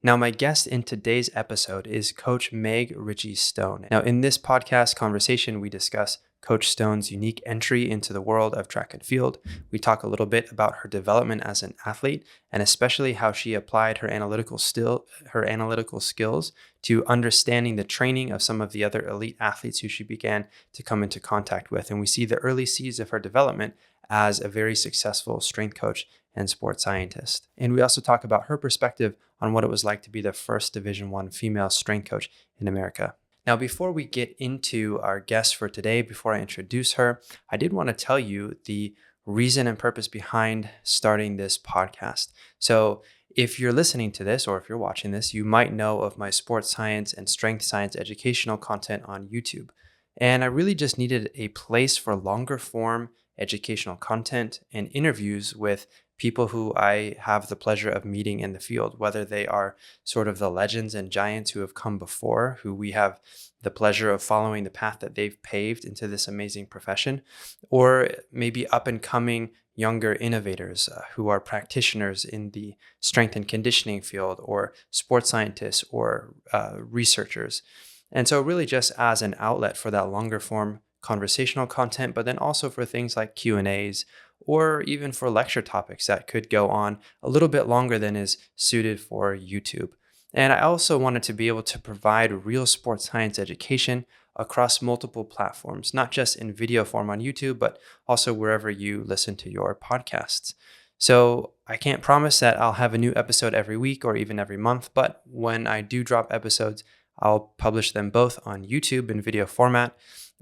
Now, my guest in today's episode is Coach Meg Ritchie Stone. Now, in this podcast conversation, we discuss Coach Stone's unique entry into the world of track and field. We talk a little bit about her development as an athlete, and especially how she applied her analytical skills to understanding the training of some of the other elite athletes who she began to come into contact with. And we see the early seeds of her development as a very successful strength coach and sports scientist. And we also talk about her perspective on what it was like to be the first Division I female strength coach in America. Now, before we get into our guest for today, before I introduce her, I did want to tell you the reason and purpose behind starting this podcast. So if you're listening to this or if you're watching this, you might know of my sports science and strength science educational content on YouTube. And I really just needed a place for longer form educational content and interviews with people who I have the pleasure of meeting in the field, whether they are sort of the legends and giants who have come before, who we have the pleasure of following the path that they've paved into this amazing profession, or maybe up and coming younger innovators who are practitioners in the strength and conditioning field, or sports scientists, or researchers. And so really just as an outlet for that longer form conversational content, but then also for things like Q&As, or even for lecture topics that could go on a little bit longer than is suited for YouTube. And I also wanted to be able to provide real sports science education across multiple platforms, not just in video form on YouTube, but also wherever you listen to your podcasts. So I can't promise that I'll have a new episode every week or even every month, but when I do drop episodes, I'll publish them both on YouTube in video format,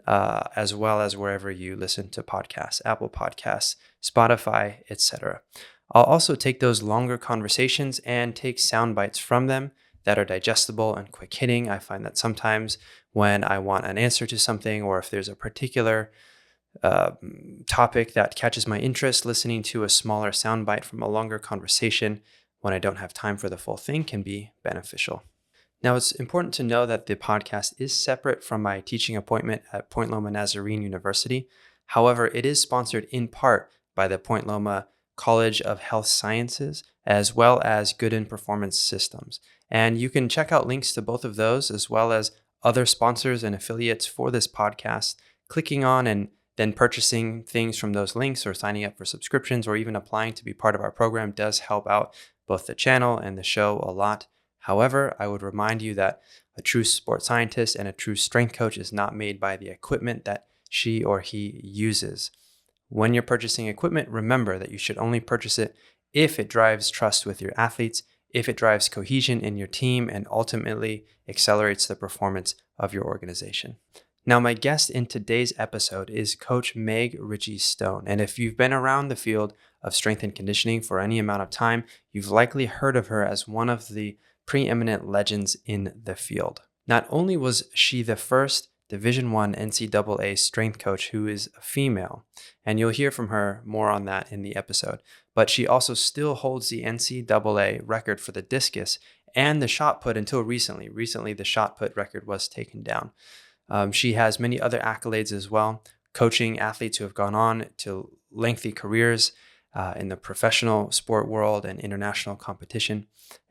as well as wherever you listen to podcasts, Apple Podcasts, Spotify, etc. I'll also take those longer conversations and take sound bites from them that are digestible and quick hitting. I find that sometimes when I want an answer to something, or if there's a particular topic that catches my interest, listening to a smaller sound bite from a longer conversation when I don't have time for the full thing can be beneficial. Now, it's important to know that the podcast is separate from my teaching appointment at Point Loma Nazarene University. However, it is sponsored in part by the Point Loma College of Health Sciences, as well as Goodin Performance Systems. And you can check out links to both of those, as well as other sponsors and affiliates for this podcast, clicking on and then purchasing things from those links, or signing up for subscriptions, or even applying to be part of our program does help out both the channel and the show a lot. However, I would remind you that a true sports scientist and a true strength coach is not made by the equipment that she or he uses. When you're purchasing equipment, remember that you should only purchase it if it drives trust with your athletes, if it drives cohesion in your team, and ultimately accelerates the performance of your organization. Now, my guest in today's episode is Coach Meg Ritchie Stone. And if you've been around the field of strength and conditioning for any amount of time, you've likely heard of her as one of the preeminent legends in the field. Not only was she the first Division I NCAA strength coach who is a female, and you'll hear from her more on that in the episode, but she also still holds the NCAA record for the discus and the shot put until recently. Recently, the shot put record was taken down. She has many other accolades as well, coaching athletes who have gone on to lengthy careers in the professional sport world and international competition.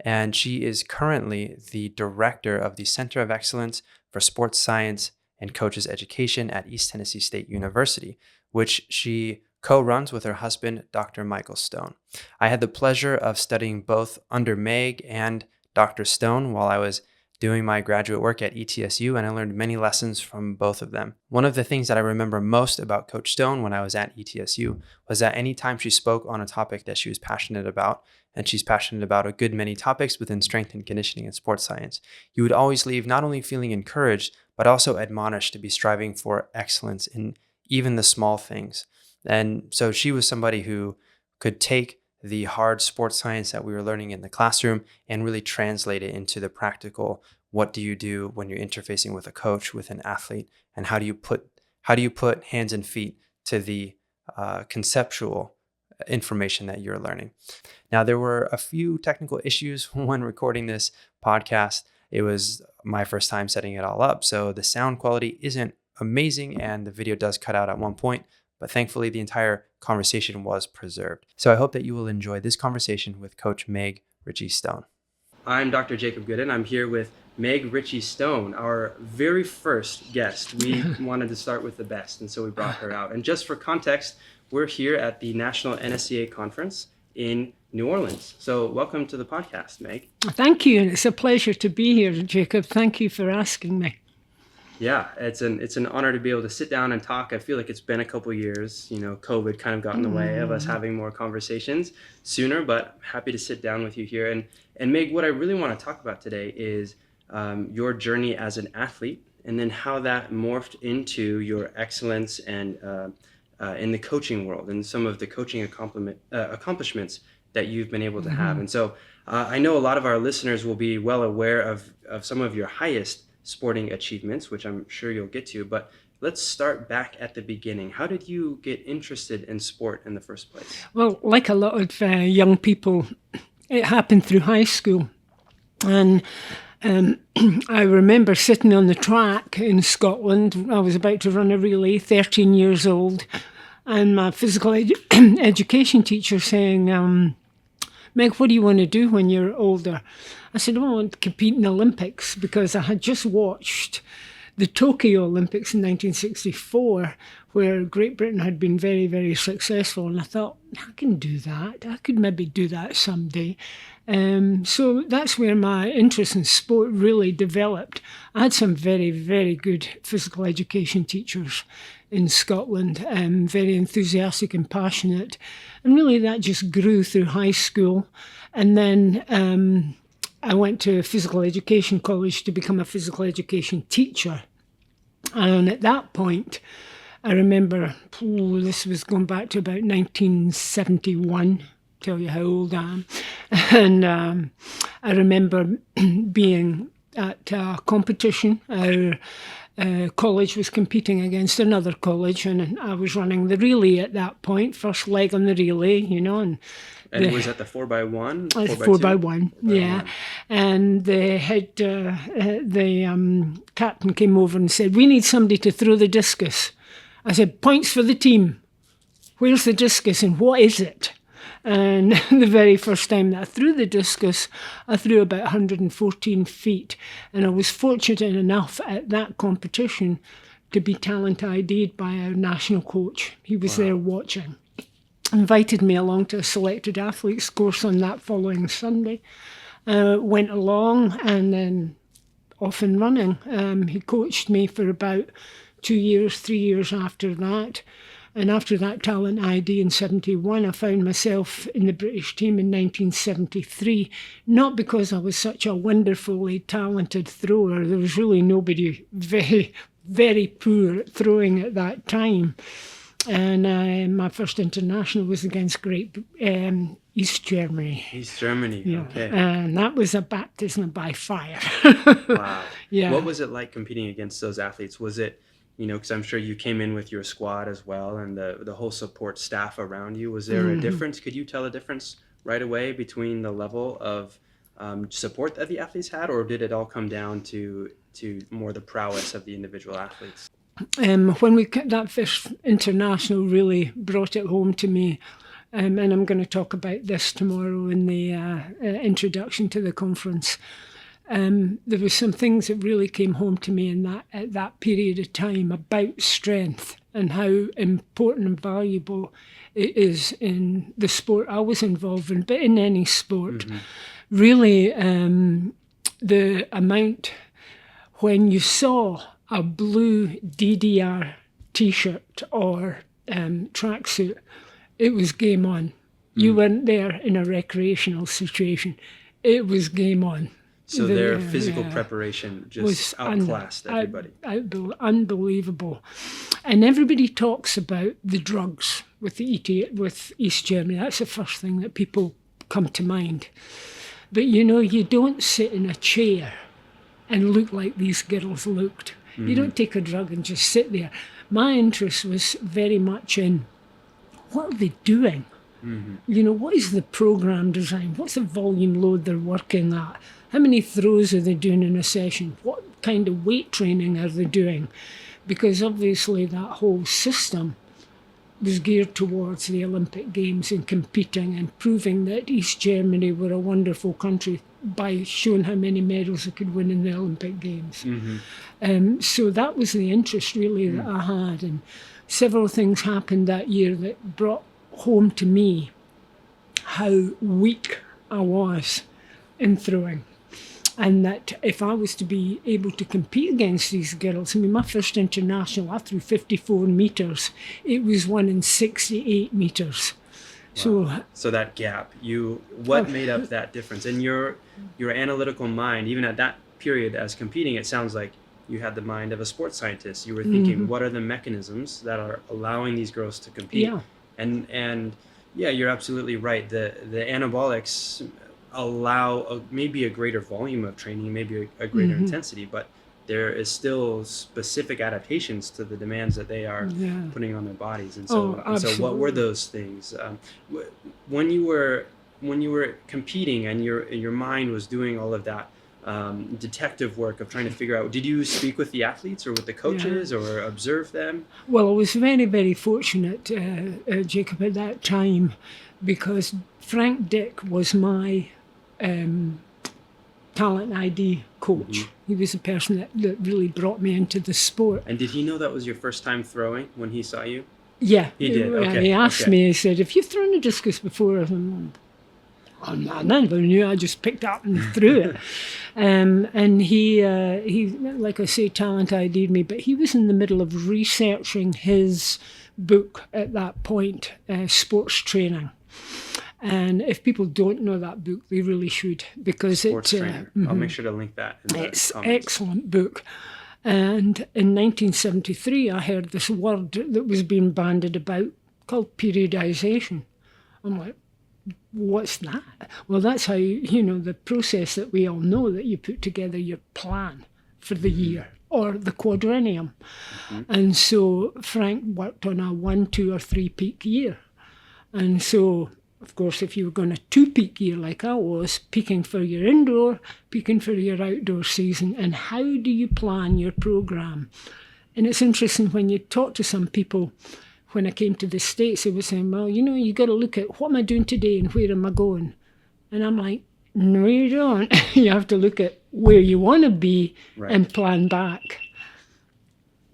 And she is currently the director of the Center of Excellence for Sports Science and Coaches Education at East Tennessee State University, which she co-runs with her husband, Dr. Michael Stone. I had the pleasure of studying both under Meg and Dr. Stone while I was doing my graduate work at ETSU, and I learned many lessons from both of them. One of the things that I remember most about Coach Stone when I was at ETSU was that anytime she spoke on a topic that she was passionate about, and she's passionate about a good many topics within strength and conditioning and sports science, you would always leave not only feeling encouraged, but also admonished to be striving for excellence in even the small things. And so she was somebody who could take the hard sports science that we were learning in the classroom and really translate it into the practical. What do you do when you're interfacing with a coach, with an athlete, and how do you put hands and feet to the conceptual information that you're learning? Now, there were a few technical issues when recording this podcast. It was my first time setting it all up, so the sound quality isn't amazing and the video does cut out at one point, but thankfully the entire conversation was preserved. So I hope that you will enjoy this conversation with Coach Meg Ritchie Stone. I'm Dr. Jacob Goodin. I'm here with Meg Ritchie Stone, our very first guest. We wanted to start with the best, and so we brought her out. And just for context, we're here at the National NSCA Conference in New Orleans. So welcome to the podcast, Meg. Thank you, and it's a pleasure to be here, Jacob. Thank you for asking me. Yeah, it's an honor to be able to sit down and talk. I feel like it's been a couple years. You know, COVID kind of got in the way of us having more conversations sooner, but I'm happy to sit down with you here. And Meg, what I really want to talk about today is your journey as an athlete, and then how that morphed into your excellence and in the coaching world and some of the coaching accomplishments that you've been able to have. And so I know a lot of our listeners will be well aware of some of your highest sporting achievements, which I'm sure you'll get to, but let's start back at the beginning. How did you get interested in sport in the first place? Well, like a lot of young people, it happened through high school. And I remember sitting on the track in Scotland. I was about to run a relay, 13 years old, and my physical education teacher saying, Meg, what do you want to do when you're older? I said, I want to compete in the Olympics, because I had just watched the Tokyo Olympics in 1964, where Great Britain had been very, very successful. And I thought, I can do that. I could maybe do that someday. So that's where my interest in sport really developed. I had some very, very good physical education teachers in Scotland, very enthusiastic and passionate. And really that just grew through high school. And then I went to a physical education college to become a physical education teacher. And at that point, I remember, this was going back to about 1971, tell you how old I am. And I remember being at a competition. Our college was competing against another college, and I was running the relay at that point, first leg on the relay, you know. And was that the 4x1? 4x1, yeah. And the captain came over and said, we need somebody to throw the discus. I said, points for the team. Where's the discus and what is it? And the very first time that I threw the discus, I threw about 114 feet. And I was fortunate enough at that competition to be talent ID'd by our national coach. He was there watching. Invited me along to a selected athletes course on that following Sunday. Went along and then off and running. He coached me for about 2 years, 3 years after that. And after that talent ID in 71, I found myself in the British team in 1973, not because I was such a wonderfully talented thrower. There was really nobody very, very poor at throwing at that time. And my first international was against East Germany. East Germany, yeah. Okay. And that was a baptism by fire. Wow. Yeah. What was it like competing against those athletes? Was it, you know, because I'm sure you came in with your squad as well and the whole support staff around you. Was there a difference? Could you tell a difference right away between the level of support that the athletes had, or did it all come down to more the prowess of the individual athletes? When that first international really brought it home to me, and I'm going to talk about this tomorrow in the introduction to the conference. There were some things that really came home to me at that period of time about strength and how important and valuable it is in the sport I was involved in, but in any sport. Really, the amount when you saw a blue DDR T-shirt or tracksuit, it was game on. You weren't there in a recreational situation. It was game on. So their physical preparation just outclassed everybody. Unbelievable. And everybody talks about the drugs with East Germany. That's the first thing that people come to mind. But you know, you don't sit in a chair and look like these girls looked. You don't take a drug and just sit there. My interest was very much in what are they doing? You know, what is the program design? What's the volume load they're working at? How many throws are they doing in a session? What kind of weight training are they doing? Because obviously that whole system was geared towards the Olympic Games and competing and proving that East Germany were a wonderful country by showing how many medals I could win in the Olympic Games. So that was the interest really that I had, and several things happened that year that brought home to me how weak I was in throwing, and that if I was to be able to compete against these girls, I mean, my first international, I threw 54 metres. It was 1 in 68 metres. Wow. So that gap, what made up that difference? And your analytical mind, even at that period as competing, it sounds like you had the mind of a sports scientist. You were thinking, what are the mechanisms that are allowing these girls to compete? Yeah. And yeah, you're absolutely right. The anabolics allow maybe a greater volume of training, maybe a greater intensity, but there is still specific adaptations to the demands that they are putting on their bodies. And so, what were those things? When you were competing and your mind was doing all of that detective work of trying to figure out, did you speak with the athletes or with the coaches or observe them? Well, I was very, very fortunate, Jacob, at that time, because Frank Dick was my talent ID coach. He was the person that really brought me into the sport. And did he know that was your first time throwing when he saw you? Yeah. He did, okay. He asked me, he said, "Have you thrown a discus before?" I never knew, I just picked up and threw it. And he, like I say, talent ID'd me, but he was in the middle of researching his book at that point, Sports Training. And if people don't know that book, they really should, because Sports Trainer. I'll make sure to link that in the it's comments. Excellent book. And in 1973, I heard this word that was being bandied about called periodization. I'm like, what's that? Well, that's how, the process that we all know, that you put together your plan for the year or the quadrennium. And so Frank worked on a 1, 2, or 3 peak year. And so, of course, if you were going a 2-peak year like I was, peaking for your indoor, peaking for your outdoor season, and how do you plan your program? And it's interesting when you talk to some people. When I came to the States, they were saying, well, you got to look at what am I doing today and where am I going? And I'm like, no, you don't. You have to look at where you want to be and plan back.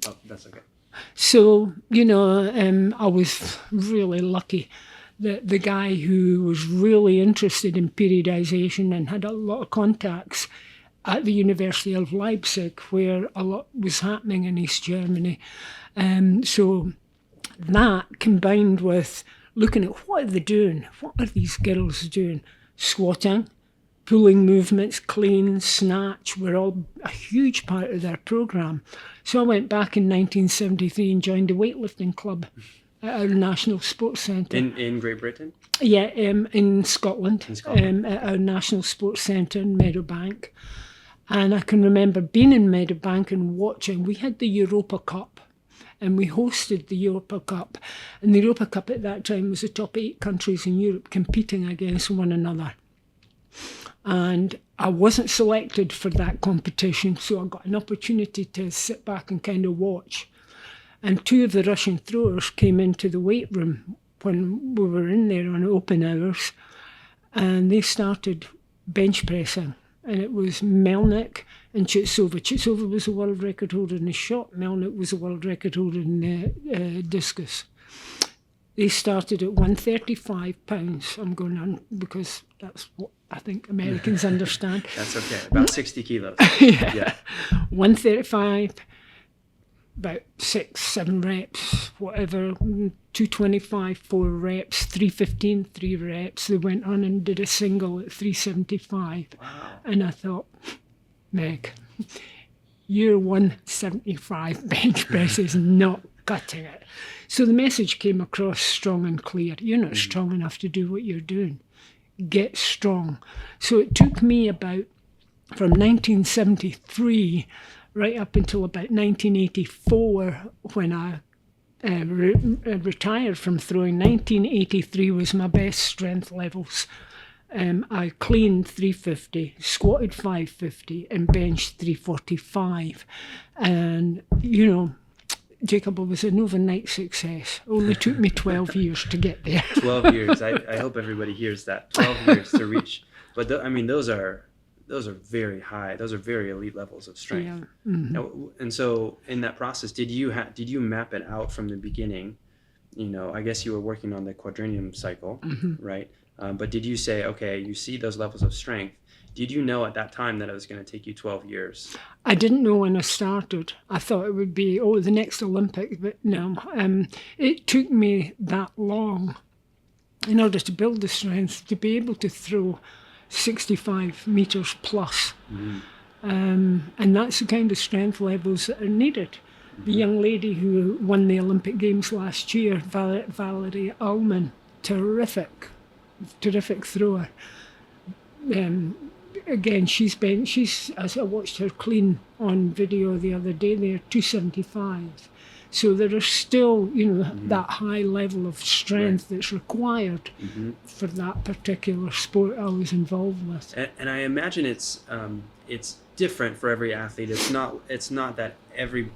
Oh, that's okay. So, I was really lucky that the guy who was really interested in periodization and had a lot of contacts at the University of Leipzig, where a lot was happening in East Germany. So that combined with looking at what are they doing, what are these girls doing, squatting, pulling movements, clean, snatch were all a huge part of their program. So I went back in 1973 and joined a weightlifting club at our National Sports Centre. In Great Britain? Yeah, in Scotland, at our National Sports Centre in Meadowbank. And I can remember being in Meadowbank and watching. We had the Europa Cup, and we hosted the Europa Cup. And the Europa Cup at that time was the top 8 countries in Europe competing against one another. And I wasn't selected for that competition, so I got an opportunity to sit back and kind of watch. And 2 of the Russian throwers came into the weight room when we were in there on open hours, and they started bench pressing. And it was Melnik and Chizhova. Chizhova was the world record holder in the shot. Melnik was the world record holder in the discus. They started at 135 pounds. I'm going on because that's what I think Americans understand. That's okay. About 60 kilos. Yeah. 135, about 6, 7 reps, whatever. 225, 4 reps. 315, 3 reps. They went on and did a single at 375. Wow. And I thought, Meg, your 175 bench press is not cutting it. So the message came across strong and clear. You're not strong enough to do what you're doing. Get strong. So it took me about, from 1973 right up until about 1984 when I retired from throwing. 1983 was my best strength levels. I cleaned 350, squatted 550, and benched 345. And, Jacob, was an overnight success. Only took me 12 years to get there. 12 years. I hope everybody hears that. 12 years to reach. But those are those are very high. Those are very elite levels of strength. Yeah. Mm-hmm. Now, and so in that process, did you map it out from the beginning? I guess you were working on the quadrennium cycle, right? But did you say, okay, you see those levels of strength? Did you know at that time that it was going to take you 12 years? I didn't know when I started. I thought it would be, the next Olympic, but no. It took me that long in order to build the strength to be able to throw 65 metres plus. And that's the kind of strength levels that are needed. The young lady who won the Olympic Games last year, Valerie Ullman, terrific thrower. Again, as I watched her clean on video the other day, they're 275. So there is still, that high level of strength that's required for that particular sport I was involved with. And I imagine it's different for every athlete. It's not that every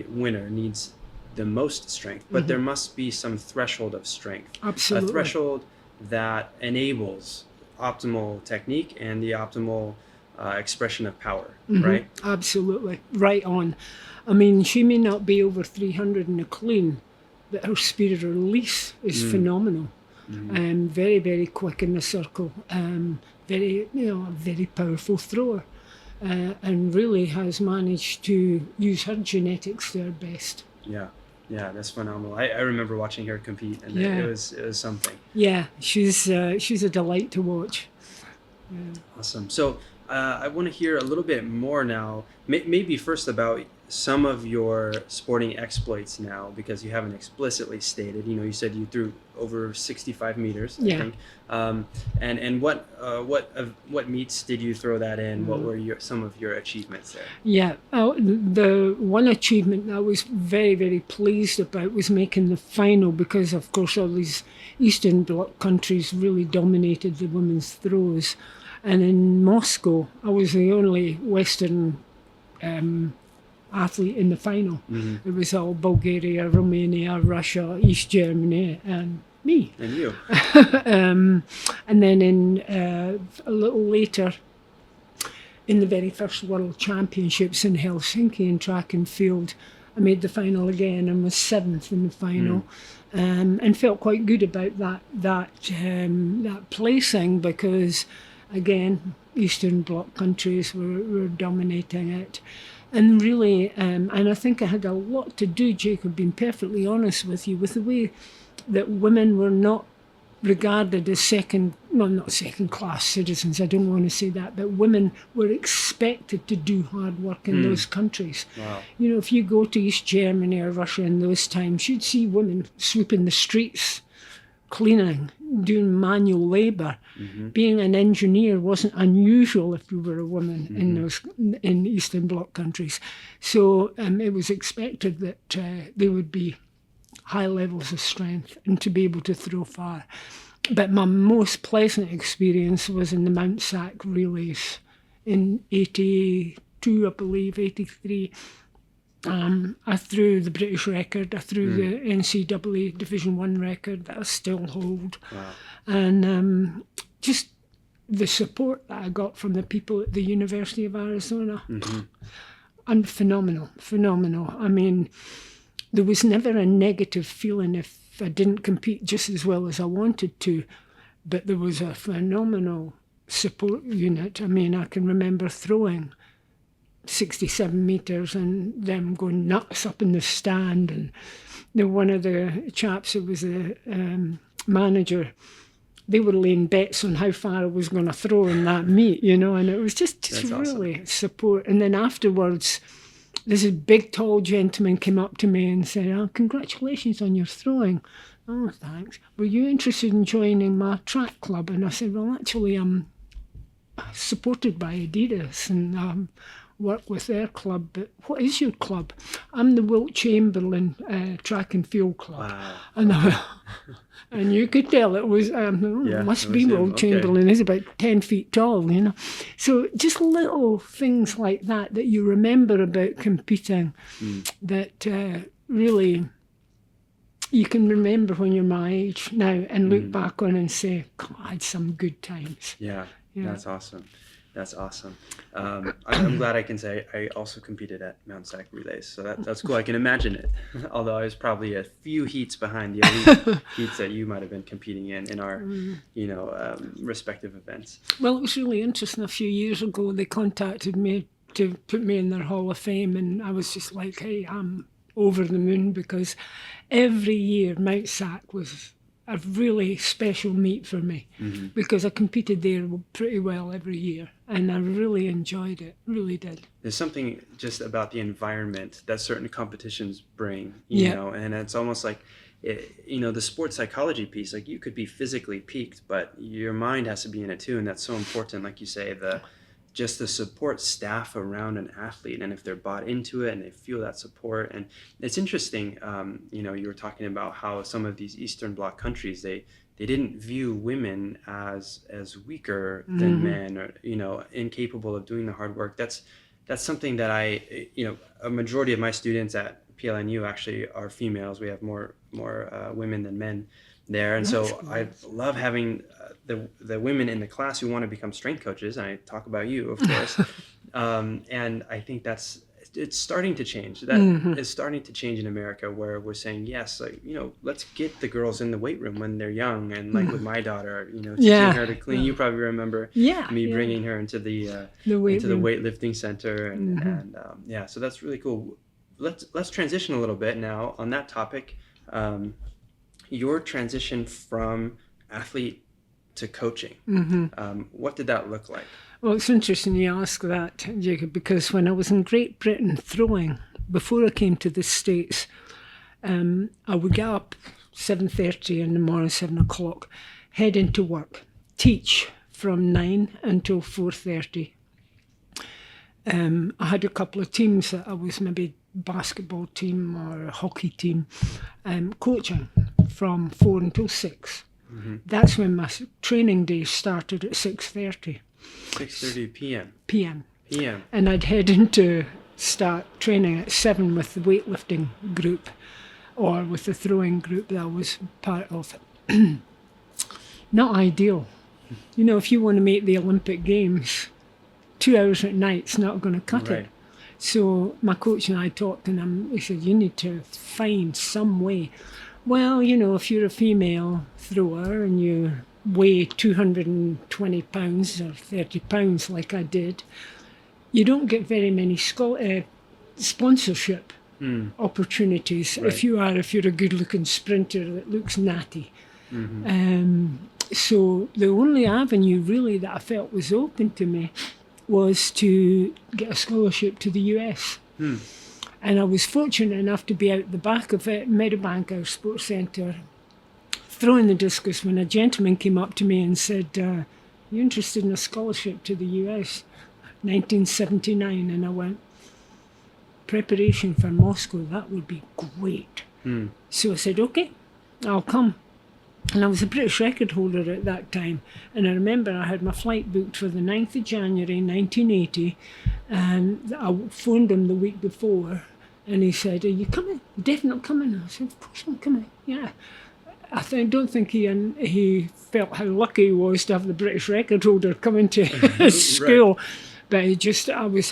winner needs the most strength, but there must be some threshold of strength. Absolutely. A threshold that enables optimal technique and the optimal expression of power, right? Absolutely. Right on. I mean, she may not be over 300 in a clean, but her speed of release is phenomenal. Very, very quick in the circle. Very, a very powerful thrower. And really has managed to use her genetics to her best. Yeah, that's phenomenal. I remember watching her compete, and it was something. Yeah, she's a delight to watch. Yeah. Awesome. So I want to hear a little bit more now, maybe first about some of your sporting exploits now, because you haven't explicitly stated. You said you threw over 65 meters, I think. And what meets did you throw that in? What were some of your achievements there? Yeah, the one achievement I was very, very pleased about was making the final, because of course all these Eastern Bloc countries really dominated the women's throws. And in Moscow, I was the only Western athlete in the final. It was all Bulgaria, Romania, Russia, East Germany, and me. And you. And then a little later, in the very first World Championships in Helsinki in track and field, I made the final again and was 7th in the final, and felt quite good about that placing, because again, Eastern Bloc countries were dominating it. And really, and I think I had a lot to do, Jacob, being perfectly honest with you, with the way that women were not regarded as not second-class citizens, I don't want to say that, but women were expected to do hard work in those countries. Wow. If you go to East Germany or Russia in those times, you'd see women sweeping the streets, cleaning, doing manual labour. Being an engineer wasn't unusual if you were a woman in Eastern Bloc countries. So it was expected that there would be high levels of strength and to be able to throw far. But my most pleasant experience was in the Mount SAC relays in 82, I believe, 83. I threw the British record, I threw the NCAA Division 1 record that I still hold. Wow. And just the support that I got from the people at the University of Arizona, and phenomenal. I mean, there was never a negative feeling if I didn't compete just as well as I wanted to, but there was a phenomenal support unit. I mean, I can remember throwing 67 metres and them going nuts up in the stand, and one of the chaps who was a manager, they were laying bets on how far I was going to throw in that meet, and it was just really awesome. Support. And then afterwards, this big tall gentleman came up to me and said, "Oh, congratulations on your throwing." "Oh, thanks. Were you interested in joining my track club?" And I said, "Well, actually, I'm supported by Adidas and work with their club, but what is your club?" "I'm the Wilt Chamberlain Track and Field Club." Wow. And you could tell it was, must be Wilt Chamberlain. He's about 10 feet tall, So just little things like that you remember about competing that really you can remember when you're my age now and look back on and say, God, I had some good times. Yeah, that's awesome. That's awesome. I'm glad I can say I also competed at Mount SAC relays, so that's cool. I can imagine it. Although I was probably a few heats behind the elite heats that you might have been competing in our, respective events. Well, it was really interesting. A few years ago, they contacted me to put me in their Hall of Fame, and I was just like, hey, I'm over the moon, because every year Mount SAC was a really special meet for me, because I competed there pretty well every year, and I really enjoyed it, really did. There's something just about the environment that certain competitions bring, you know, and it's almost like, the sports psychology piece, like you could be physically peaked, but your mind has to be in it too, and that's so important. Like you say, just the support staff around an athlete, and if they're bought into it and they feel that support. And it's interesting, you were talking about how some of these Eastern Bloc countries, they didn't view women as weaker than men, or incapable of doing the hard work. That's something that a majority of my students at PLNU actually are females. We have more women than men there, and so I love having the women in the class who want to become strength coaches, and I talk about you, of course. And I think it's starting to change. That is starting to change in America, where we're saying, yes, let's get the girls in the weight room when they're young, and like with my daughter, teaching her to clean. You probably remember me bringing her into the weightlifting center, and so that's really cool. Let's transition a little bit now on that topic. Your transition from athlete to coaching. What did that look like? Well, it's interesting you ask that, Jacob, because when I was in Great Britain throwing, before I came to the States, I would get up 7:30 in the morning, 7 o'clock, head into work, teach from 9 until 4:30. I had a couple of teams that I was maybe basketball team or a hockey team, coaching from 4 until 6. That's when my training day started at 6:30. 6:30 p.m. p.m. And I'd head into start training at 7 with the weightlifting group, or with the throwing group that I was part of. Not ideal. If you want to make the Olympic Games, 2 hours at night's not going to cut it. So my coach and I talked, and he said, you need to find some way. Well, if you're a female thrower and you weigh 220 pounds or 30 pounds like I did, you don't get very many sponsorship opportunities if you're a good-looking sprinter that looks natty. So the only avenue really that I felt was open to me was to get a scholarship to the US. And I was fortunate enough to be out the back of it, Meadowbank, our sports centre, throwing the discus, when a gentleman came up to me and said, you interested in a scholarship to the US? 1979. And I went, preparation for Moscow, that would be great. So I said, okay, I'll come. And I was a British record holder at that time. And I remember I had my flight booked for the 9th of January 1980. And I phoned him the week before. And he said, are you coming? Definitely coming. I said, of course I'm coming. Yeah. I don't think he felt how lucky he was to have the British record holder coming to his school. But I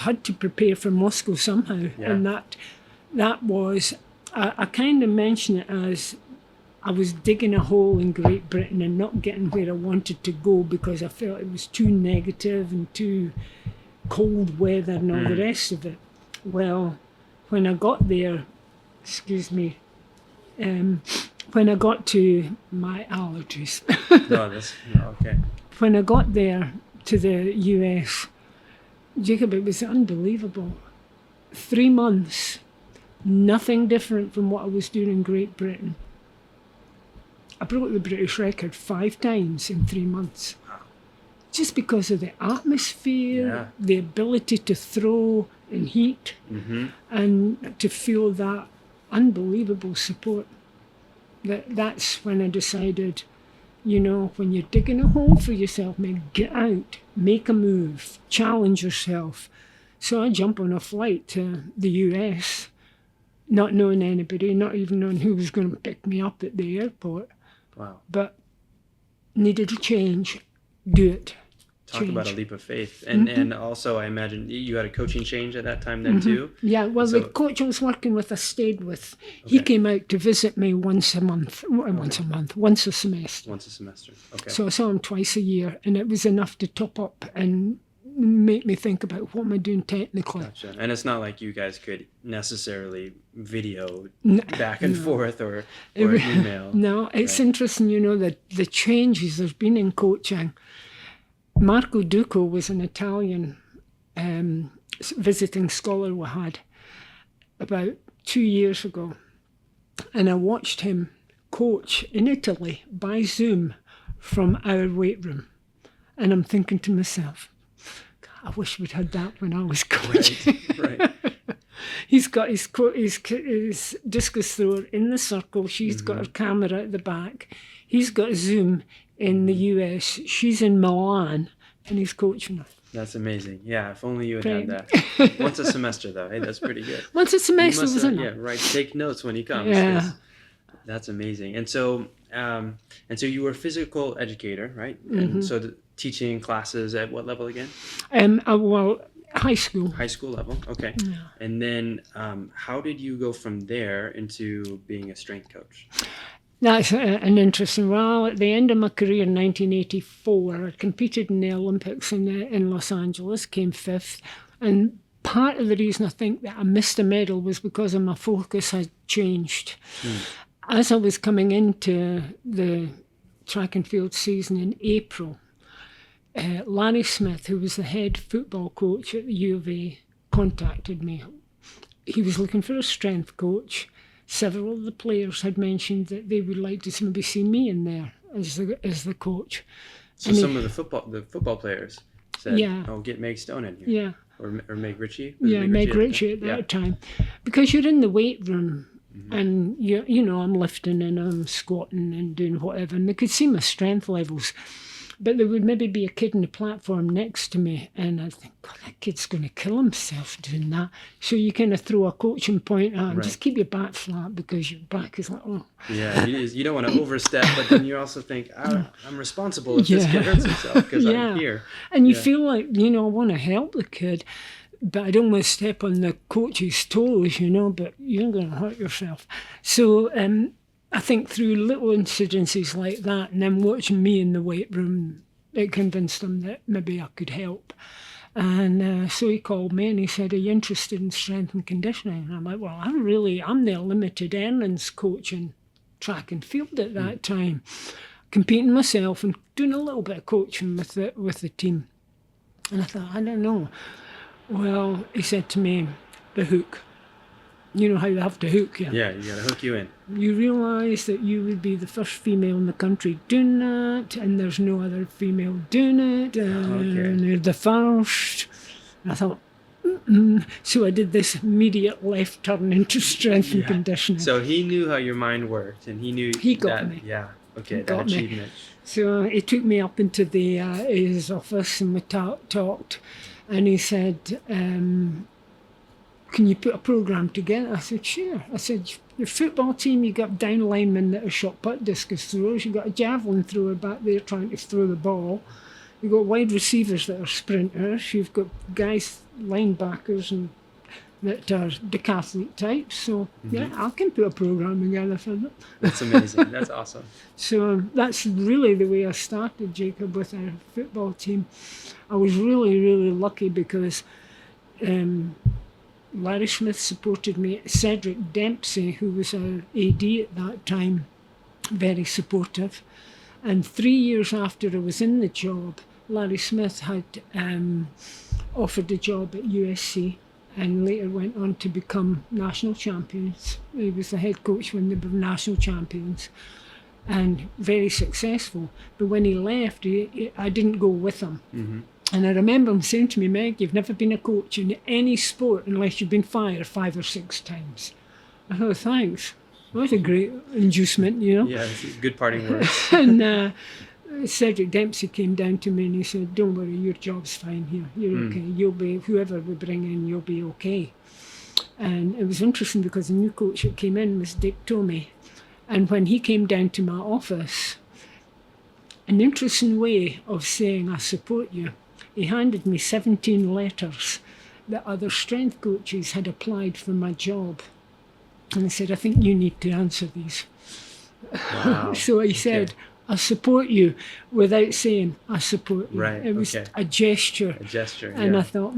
had to prepare for Moscow somehow. And that was, I kind of mention it as, I was digging a hole in Great Britain and not getting where I wanted to go, because I felt it was too negative and too cold weather and all the rest of it. Well, when I got there, when I got to my allergies. Okay. When I got there to the US, Jacob, it was unbelievable. 3 months, nothing different from what I was doing in Great Britain. I broke the British record 5 times in 3 months. Just because of the atmosphere, the ability to throw in heat, and to feel that unbelievable support. That's when I decided, when you're digging a hole for yourself, get out, make a move, challenge yourself. So I jumped on a flight to the US, not knowing anybody, not even knowing who was going to pick me up at the airport. Wow. But needed a change, do it. talk about a leap of faith. And also, I imagine you had a coaching change at that time then too? Yeah, well, the coach I was working with, I stayed with, he came out to visit me once a semester. Once a semester, okay. So I saw him twice a year, and it was enough to top up and make me think about what am I doing technically. Gotcha. And it's not like you guys could necessarily video back and forth or email. No, it's interesting, the changes there's been in coaching. Marco Duco was an Italian visiting scholar we had about 2 years ago, and I watched him coach in Italy by Zoom from our weight room, and I'm thinking to myself, I wish we'd had that when I was coaching. Right. He's got his discus thrower in the circle. She's got her camera at the back. He's got Zoom in the US. She's in Milan, and he's coaching her. That's amazing. Yeah, if only you had that. Once a semester, though. Hey, that's pretty good. Once a semester, wasn't it? Yeah, right. Take notes when he comes. Yeah. That's amazing. And so you were a physical educator, right? And so teaching classes at what level again? Well, high school. High school level, okay. Yeah. And then how did you go from there into being a strength coach? That's an interesting. Well, at the end of my career in 1984, I competed in the Olympics in Los Angeles, came fifth. And part of the reason I think that I missed a medal was because of my focus had changed. As I was coming into the track and field season in April, Larry Smith, who was the head football coach at the U of A, contacted me. He was looking for a strength coach. Several of the players had mentioned that they would like to maybe see me in there as the coach. So and some of the football players said, "Oh, get Meg Stone in here." Yeah. Or Meg Ritchie. Meg Ritchie at that time, because you're in the weight room. And I'm lifting and I'm squatting and doing whatever, and they could see my strength levels. But there would maybe be a kid on the platform next to me, and I'd think, God, that kid's going to kill himself doing that. So you kind of throw a coaching point at him, just keep your back flat because your back is like, oh. Yeah, you don't want to overstep, but then you also think, I'm responsible if this kid hurts himself because I'm here. And you feel like, I want to help the kid, but I don't want to step on the coach's toes, but you're going to hurt yourself. So I think through little incidences like that, and then watching me in the weight room, it convinced him that maybe I could help. And so he called me and he said, "Are you interested in strength and conditioning?" And I'm like, well, I'm the limited earnings coach in track and field at that time, competing myself and doing a little bit of coaching with the team. And I thought, I don't know. Well, he said to me, the hook. You know how you have to hook you. Yeah, you got to hook you in. You realise that you would be the first female in the country doing that, and there's no other female doing it, and you're the first. And I thought, So I did this immediate left turn into strength and conditioning. So he knew how your mind worked, and he knew he got me. Yeah, okay, that achievement. So he took me up into his office, and we talked, and he said, can you put a programme together? I said, sure. I said, your football team, you got down linemen that are shot put discus throwers, you got a javelin thrower back there trying to throw the ball, you've got wide receivers that are sprinters, you've got guys, linebackers and that are decathlete types. So yeah, I can put a programme together for that. That's amazing. That's awesome. So that's really the way I started, Jacob, with our football team. I was really, really lucky because Larry Smith supported me. Cedric Dempsey, who was our AD at that time, very supportive. And 3 years after I was in the job, Larry Smith had offered a job at USC and later went on to become national champions. He was the head coach when they were national champions and very successful. But when he left, I didn't go with him. Mm-hmm. And I remember him saying to me, Meg, you've never been a coach in any sport unless you've been fired 5 or 6 times. I thought, thanks. That was a great inducement, you know. Yeah, it's good parting words. And Cedric Dempsey came down to me and he said, don't worry, your job's fine here. You're okay. You'll be, whoever we bring in, you'll be okay. And it was interesting because the new coach that came in was Dick Tomey. And when he came down to my office, an interesting way of saying, I support you. he handed me 17 letters that other strength coaches had applied for my job. And he said, I think you need to answer these. Wow. So he said, I support you, without saying, I support you. Right. It was a gesture. A gesture, And I thought,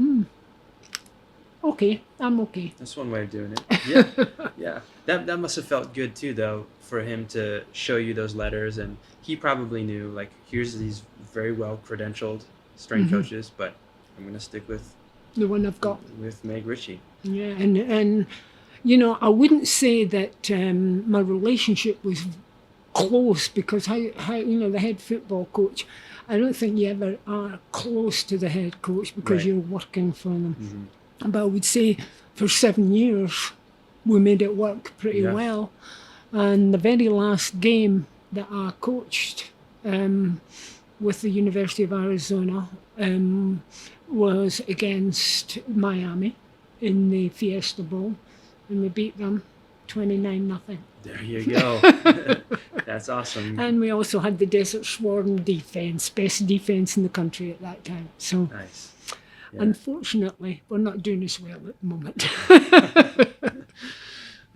okay, I'm okay. That's one way of doing it. Yeah, yeah. That must have felt good too, though, for him to show you those letters. And he probably knew, like, here's these very well credentialed strength coaches, but I'm going to stick with the one I've got. With Meg Ritchie. Yeah, and you know, I wouldn't say that my relationship was close, because how you know, the head football coach, I don't think you ever are close to the head coach because you're working for them. But I would say for 7 years we made it work pretty well. And the very last game that I coached with the University of Arizona was against Miami in the Fiesta Bowl, and we beat them 29-0. There you go. That's awesome. And we also had the Desert Swarm defense, best defense in the country at that time. So nice. Yeah. Unfortunately, we're not doing as well at the moment.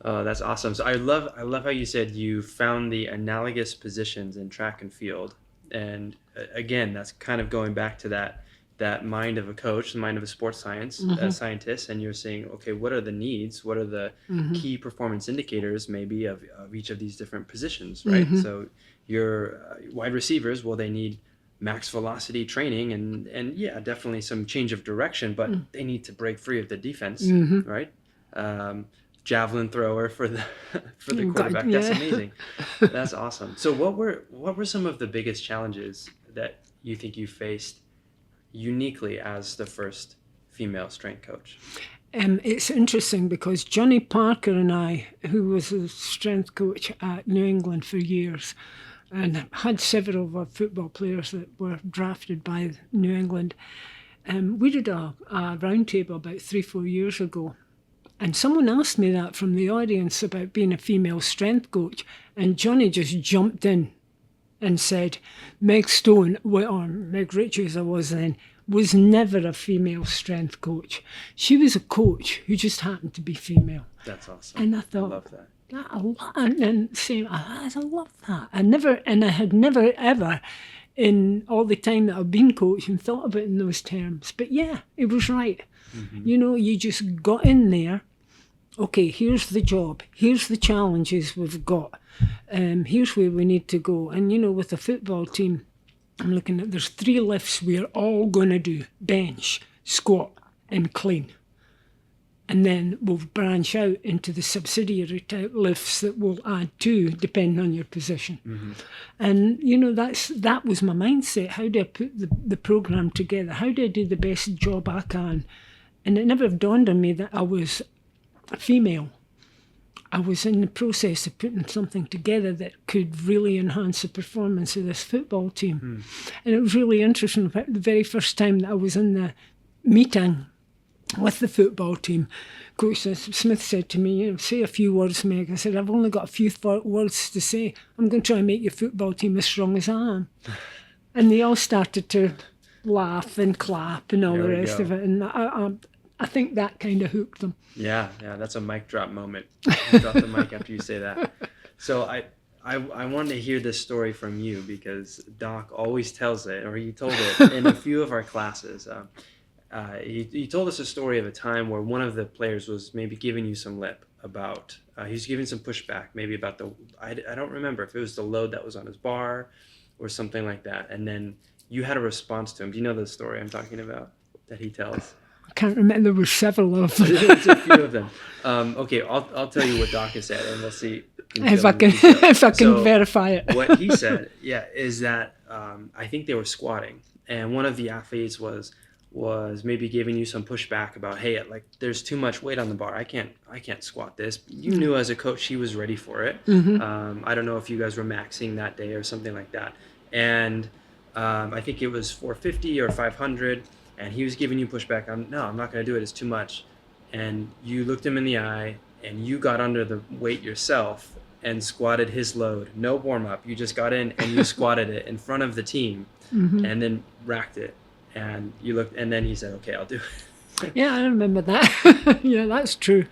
Oh, that's awesome. So I love how you said you found the analogous positions in track and field. And again, that's kind of going back to that mind of a coach, the mind of a sports science scientist, and you're saying, okay, what are the needs? What are the key performance indicators maybe of each of these different positions, right? So your wide receivers, well, they need max velocity training and yeah, definitely some change of direction, but they need to break free of the defense, right? Javelin thrower for the quarterback. That's amazing. That's awesome. So what were some of the biggest challenges that you think you faced uniquely as the first female strength coach? It's interesting because Johnny Parker and I, who was a strength coach at New England for years and had several of our football players that were drafted by New England, we did a round table about 3-4 years ago. And someone asked me that from the audience about being a female strength coach, and Johnny just jumped in and said, Meg Stone, or Meg Ritchie as I was then, was never a female strength coach. She was a coach who just happened to be female. That's awesome. And I thought, I love that. I love that. I had never ever in all the time that I've been coaching thought about it in those terms. But yeah, it was right. You know, you just got in there. Okay, here's the job. Here's the challenges we've got. Here's where we need to go. And, you know, with the football team, I'm looking at, there's 3 lifts we're all going to do. Bench, squat, and clean. And then we'll branch out into the subsidiary type lifts that we'll add to, depending on your position. And, you know, that was my mindset. How do I put the program together? How do I do the best job I can? And it never dawned on me that I was a female. I was in the process of putting something together that could really enhance the performance of this football team. And it was really interesting. The very first time that I was in the meeting with the football team, Coach Smith said to me, you know, say a few words, Meg. I said, I've only got a few words to say. I'm going to try and make your football team as strong as I am. And they all started to laugh and clap and all the rest of it. And I think that kind of hooked them. Yeah, that's a mic drop moment. You drop the mic after you say that. So I wanted to hear this story from you because Doc always tells it, or he told it in a few of our classes. He told us a story of a time where one of the players was maybe giving you some lip about, he was giving some pushback, maybe about I don't remember if it was the load that was on his bar or something like that. And then you had a response to him. Do you know the story I'm talking about that he tells? I can't remember. There were several of them. There's a few of them. Okay, I'll tell you what Doc has said, and we'll see if I can verify it. What he said, is that I think they were squatting, and one of the athletes was maybe giving you some pushback about, hey, like there's too much weight on the bar. I can't squat this. You knew as a coach he was ready for it. I don't know if you guys were maxing that day or something like that, and I think it was 450 or 500. And he was giving you pushback on, no, I'm not going to do it. It's too much. And you looked him in the eye and you got under the weight yourself and squatted his load. No warm up. You just got in and you squatted it in front of the team and then racked it. And you looked, and then he said, okay, I'll do it. Yeah, I remember that. Yeah, that's true.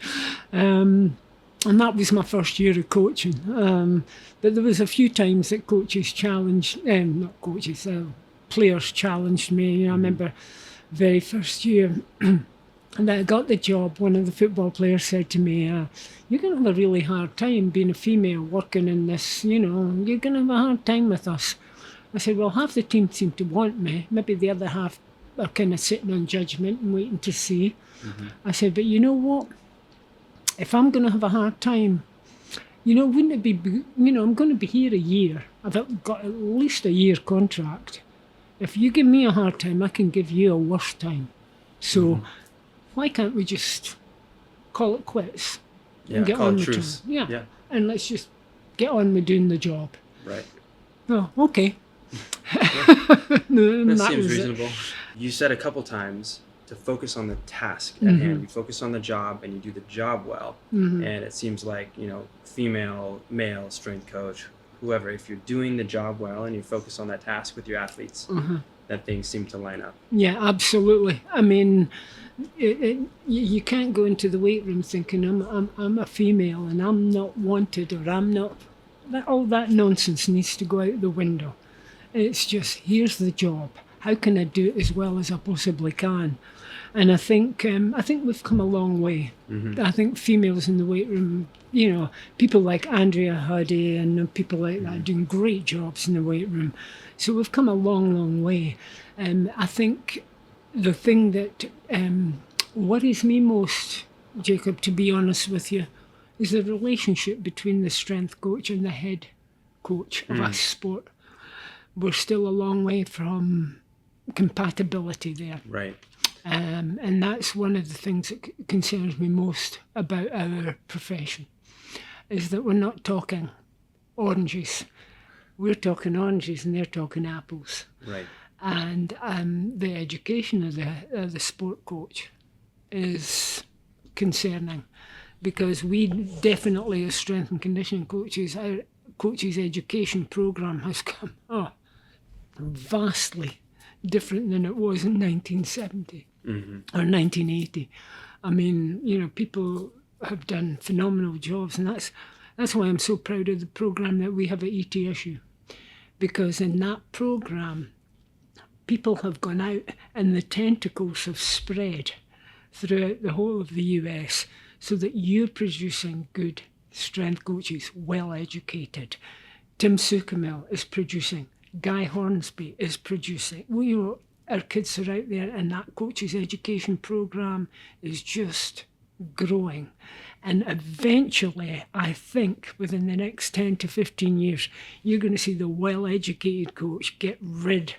And that was my first year of coaching. But there was a few times that coaches challenged, not coaches, players challenged me. I remember very first year that I got the job, one of the football players said to me, you're going to have a really hard time being a female working in this, you're going to have a hard time with us. I said, well, half the team seem to want me. Maybe the other half are kind of sitting on judgment and waiting to see. I said, but you know what? If I'm going to have a hard time, wouldn't it be, I'm going to be here a year. I've got at least a year contract. If you give me a hard time, I can give you a worse time. So why can't we just call it quits and get on with it? Yeah. And let's just get on with doing the job. Right. Oh, okay. That seems reasonable. You said a couple times to focus on the task at hand. You focus on the job and you do the job well. And it seems like, female, male, strength coach, whoever, if you're doing the job well and you focus on that task with your athletes, that things seem to line up. Yeah, absolutely. I mean, you can't go into the weight room thinking I'm a female and I'm not wanted or I'm not. All that nonsense needs to go out the window. It's just, here's the job. How can I do it as well as I possibly can? And I think we've come a long way. I think females in the weight room, people like Andrea Huddy and people like that doing great jobs in the weight room. So we've come a long, long way. I think the thing that worries me most, Jacob, to be honest with you, is the relationship between the strength coach and the head coach of a sport. We're still a long way from compatibility there. Right. And that's one of the things that concerns me most about our profession, is that we're not talking oranges. We're talking oranges and they're talking apples. Right. And the education of the sport coach is concerning, because we definitely, as strength and conditioning coaches, our coaches' education programme has come vastly different than it was in 1970 or 1980. I mean, people have done phenomenal jobs, and that's why I'm so proud of the programme that we have at ETSU, because in that programme, people have gone out and the tentacles have spread throughout the whole of the US, so that you're producing good strength coaches, well educated. Tim Sukamel is producing. Guy Hornsby is producing. Our kids are out there, and that coaches education programme is just growing. And eventually, I think within the next 10 to 15 years, you're going to see the well-educated coach get rid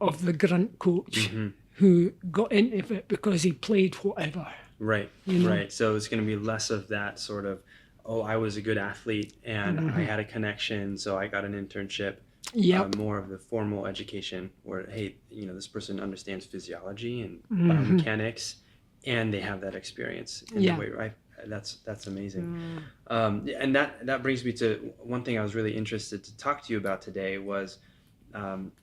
of the grunt coach who got into it because he played whatever. Right, right. So it's going to be less of that sort of, I was a good athlete and I had a connection, so I got an internship. Yep. More of the formal education where, hey, this person understands physiology and biomechanics, and they have that experience in the way, right? That's amazing. And that brings me to one thing I was really interested to talk to you about today was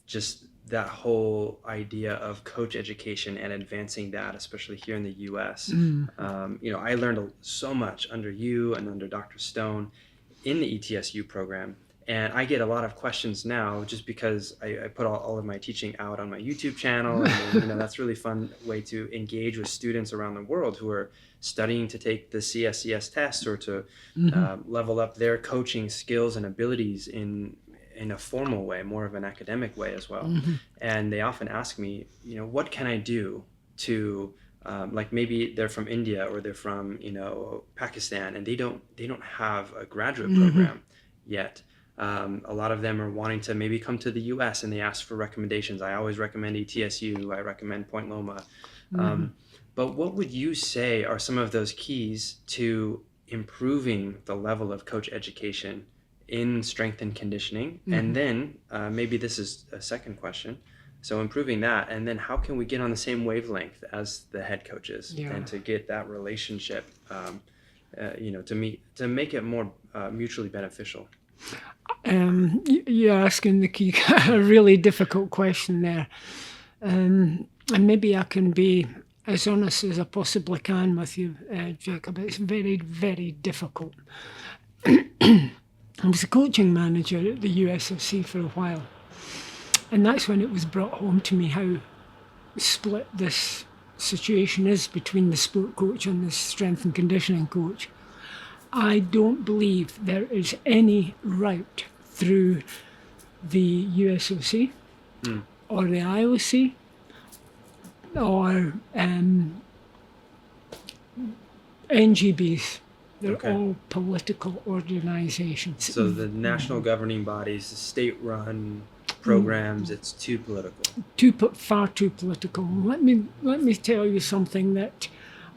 just that whole idea of coach education and advancing that, especially here in the U.S. I learned so much under you and under Dr. Stone in the ETSU program. And I get a lot of questions now just because I put all of my teaching out on my YouTube channel. And that's a really fun way to engage with students around the world who are studying to take the CSCS test or to level up their coaching skills and abilities in a formal way, more of an academic way as well. And they often ask me, what can I do to, like maybe they're from India or they're from, Pakistan, and they don't have a graduate program yet. A lot of them are wanting to maybe come to the U.S. and they ask for recommendations. I always recommend ETSU. I recommend Point Loma. But what would you say are some of those keys to improving the level of coach education in strength and conditioning? And then maybe this is a second question. So improving that, and then how can we get on the same wavelength as the head coaches and to get that relationship, to make it more mutually beneficial? You're asking a really difficult question there. And maybe I can be as honest as I possibly can with you, Jacob. It's very, very difficult. I was a coaching manager at the USFC for a while. And that's when it was brought home to me how split this situation is between the sport coach and the strength and conditioning coach. I don't believe there is any route through the USOC or the IOC or NGBs. They're all political organisations. So the national governing bodies, the state-run programs, it's too political. Far too political. Let me tell you something that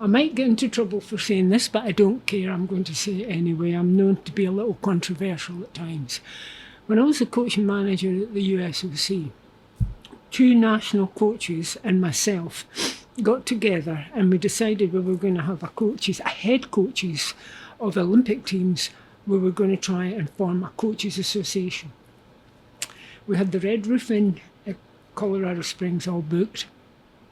I might get into trouble for saying this, but I don't care. I'm going to say it anyway. I'm known to be a little controversial at times. When I was a coaching manager at the USOC, 2 national coaches and myself got together and we decided we were going to have a head coaches of Olympic teams. We were going to try and form a coaches association. We had the Red Roof in Colorado Springs all booked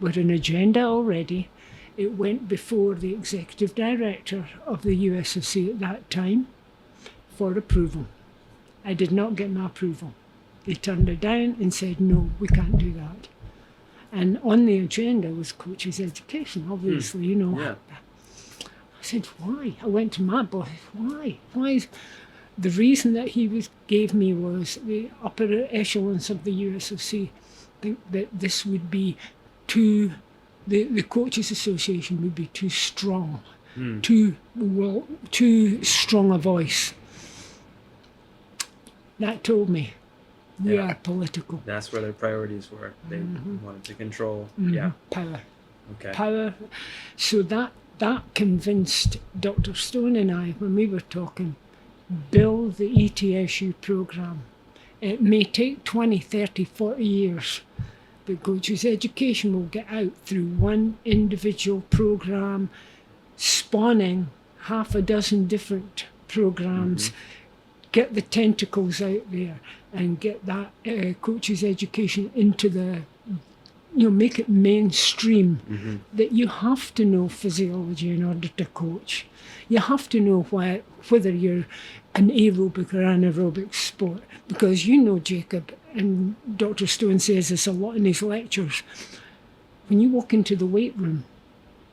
with an agenda already. It went before the executive director of the USFC at that time for approval. I did not get my approval. They turned it down and said, no, we can't do that. And on the agenda was coaches education, obviously, you know. Yeah. I said, why? I went to my boss, why? Why is... The reason that gave me was the upper echelons of the USFC think that this would be the Coaches Association would be too strong, too strong a voice. That told me we are political. That's where their priorities were. They wanted to control, power. Okay. Power. So that convinced Dr. Stone and I, when we were talking, build the ETSU program. It may take 20, 30, 40 years, but coaches education will get out through one individual program, spawning half a dozen different programs, get the tentacles out there and get that coaches education into the, make it mainstream, that you have to know physiology in order to coach. You have to know whether you're an aerobic or anaerobic sport, because Jacob, and Dr. Stone says this a lot in his lectures, when you walk into the weight room,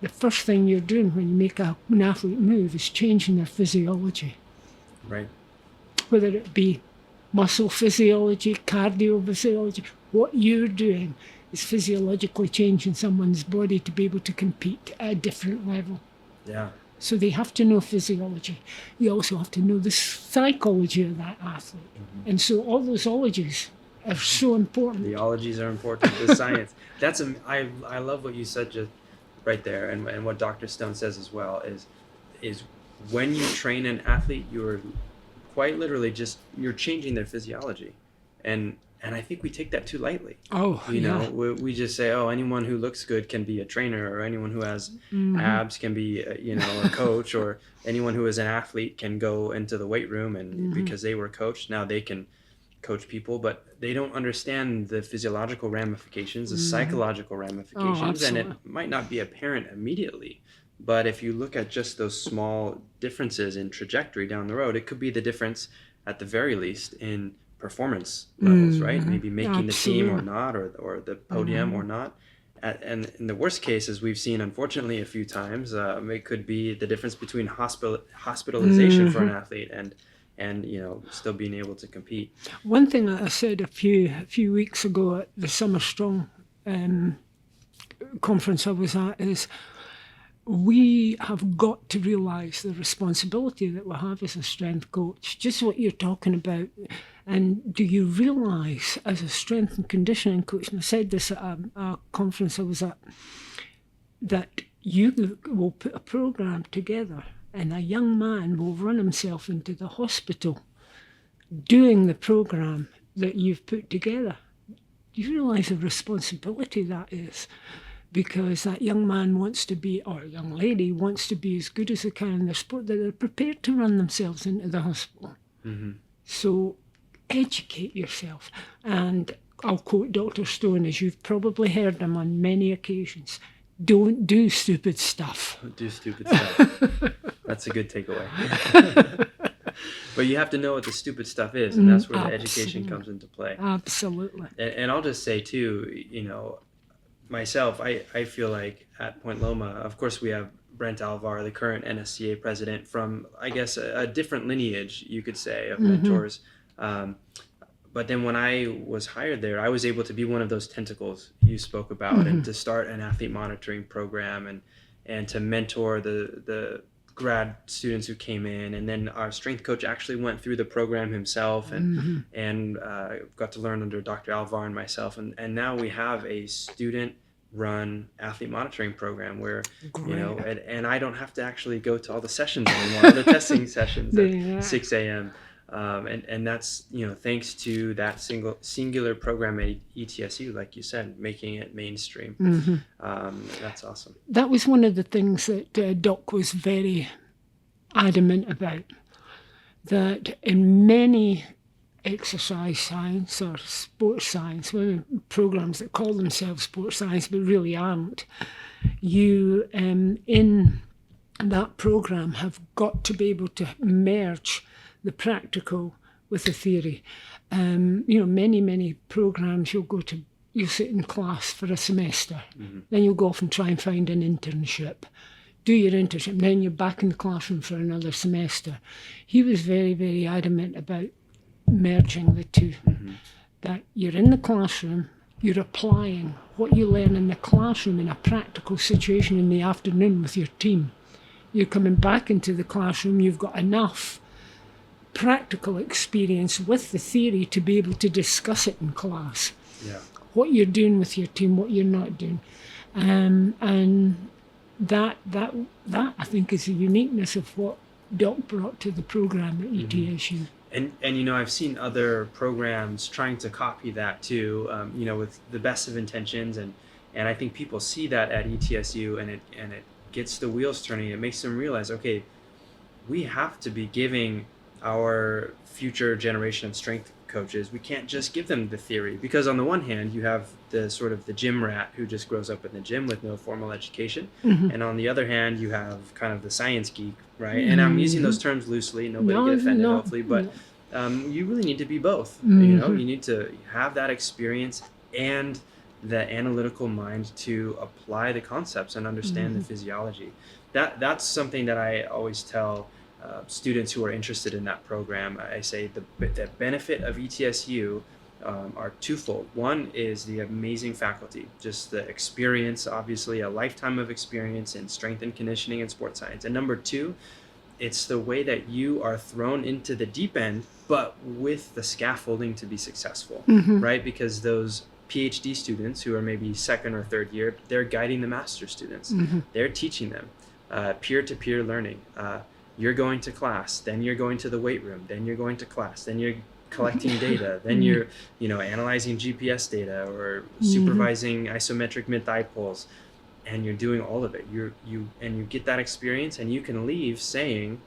the first thing you're doing when you make an athlete move is changing their physiology. Right. Whether it be muscle physiology, cardio physiology, what you're doing is physiologically changing someone's body to be able to compete at a different level. Yeah. So they have to know physiology. You also have to know the psychology of that athlete. And so all those ologies are so important. The ologies are important, the science. I love what you said just right there, and what Dr. Stone says as well is when you train an athlete, you're quite literally you're changing their physiology. And I think we take that too lightly. We just say, anyone who looks good can be a trainer, or anyone who has abs can be, a coach, or anyone who is an athlete can go into the weight room and because they were coached, now they can coach people, but they don't understand the physiological ramifications, the psychological ramifications, and it might not be apparent immediately. But if you look at just those small differences in trajectory down the road, it could be the difference, at the very least, in performance levels, right? Maybe making the team or not, or the podium or not. And in the worst cases, we've seen, unfortunately, a few times, it could be the difference between hospitalization for an athlete and still being able to compete. One thing that I said a few weeks ago at the Summer Strong conference I was at is, we have got to realise the responsibility that we have as a strength coach, just what you're talking about. And do you realise, as a strength and conditioning coach, and I said this at a conference I was at, that you will put a programme together and a young man will run himself into the hospital doing the programme that you've put together. Do you realise the responsibility that is? Because that young man wants to be, or young lady wants to be as good as they can in their sport, that they're prepared to run themselves into the hospital. So educate yourself. And I'll quote Dr. Stone, as you've probably heard him on many occasions. Don't do stupid stuff. Don't do stupid stuff. That's a good takeaway. But you have to know what the stupid stuff is, and that's where the education comes into play. Absolutely. And I'll just say too, myself, I feel like at Point Loma, of course, we have Brent Alvar, the current NSCA president, from, I guess, a different lineage, you could say, of mentors. But then when I was hired there, I was able to be one of those tentacles you spoke about, and to start an athlete monitoring program and to mentor the grad students who came in. And then our strength coach actually went through the program himself and got to learn under Dr. Alvar and myself. And now we have a student-run athlete monitoring program where, and I don't have to actually go to all the sessions anymore, the testing sessions at 6 a.m. And that's, thanks to that singular program at ETSU, like you said, making it mainstream. That's awesome. That was one of the things that Doc was very adamant about, that in many exercise science or sports science, programs that call themselves sports science but really aren't, you, in that program, have got to be able to merge the practical with the theory. Many programs you'll sit in class for a semester, then you'll go off and try and find an internship, do your internship, then you're back in the classroom for another semester. He was very, very adamant about merging the two, that you're in the classroom, you're applying what you learn in the classroom in a practical situation in the afternoon with your team. You're coming back into the classroom, you've got enough practical experience with the theory to be able to discuss it in class. Yeah. What you're doing with your team, what you're not doing. And that I think is the uniqueness of what Doc brought to the program at ETSU. And I've seen other programs trying to copy that too, with the best of intentions, and I think people see that at ETSU, and it gets the wheels turning. It makes them realize, okay, we have to be giving our future generation of strength coaches, we can't just give them the theory, because on the one hand you have the sort of the gym rat who just grows up in the gym with no formal education, and on the other hand you have kind of the science geek, right? And I'm using those terms loosely, nobody get offended hopefully, but you really need to be both. You need to have that experience and the analytical mind to apply the concepts and understand the physiology. That's something that I always tell students who are interested in that program. I say the benefit of ETSU are twofold. One is the amazing faculty, just the experience, obviously a lifetime of experience in strength and conditioning and sports science. And number two, it's the way that you are thrown into the deep end, but with the scaffolding to be successful, right? Because those PhD students who are maybe second or third year, they're guiding the master students. They're teaching them peer-to-peer learning. You're going to class, then you're going to the weight room, then you're going to class, then you're collecting data, then you're analyzing GPS data or supervising isometric mid-thigh pulls, and you're doing all of it. You get that experience, and you can leave saying,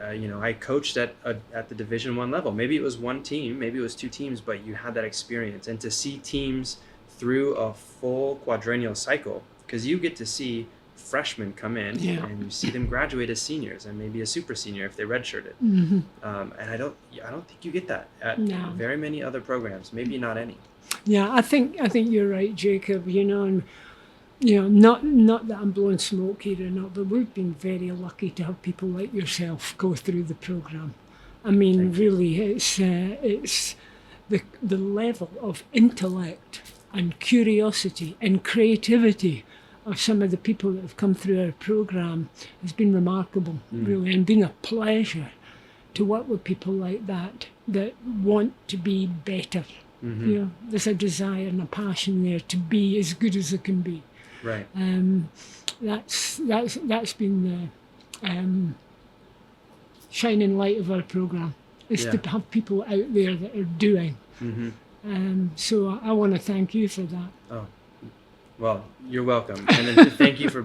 I coached at the Division I level. Maybe it was one team, maybe it was two teams, but you had that experience. And to see teams through a full quadrennial cycle, because you get to see freshmen come in and you see them graduate as seniors and maybe a super senior if they redshirted. And I don't think you get that at very many other programs, maybe not any. Yeah, I think you're right, Jacob. And not that I'm blowing smoke here or not, but we've been very lucky to have people like yourself go through the program. I mean, really, it's the level of intellect and curiosity and creativity of some of the people that have come through our program has been remarkable, really, and been a pleasure to work with people like that want to be better. There's a desire and a passion there to be as good as it can be. Right. That's been the shining light of our program, is to have people out there that are doing. So I want to thank you for that. Oh. Well, you're welcome, and then thank you for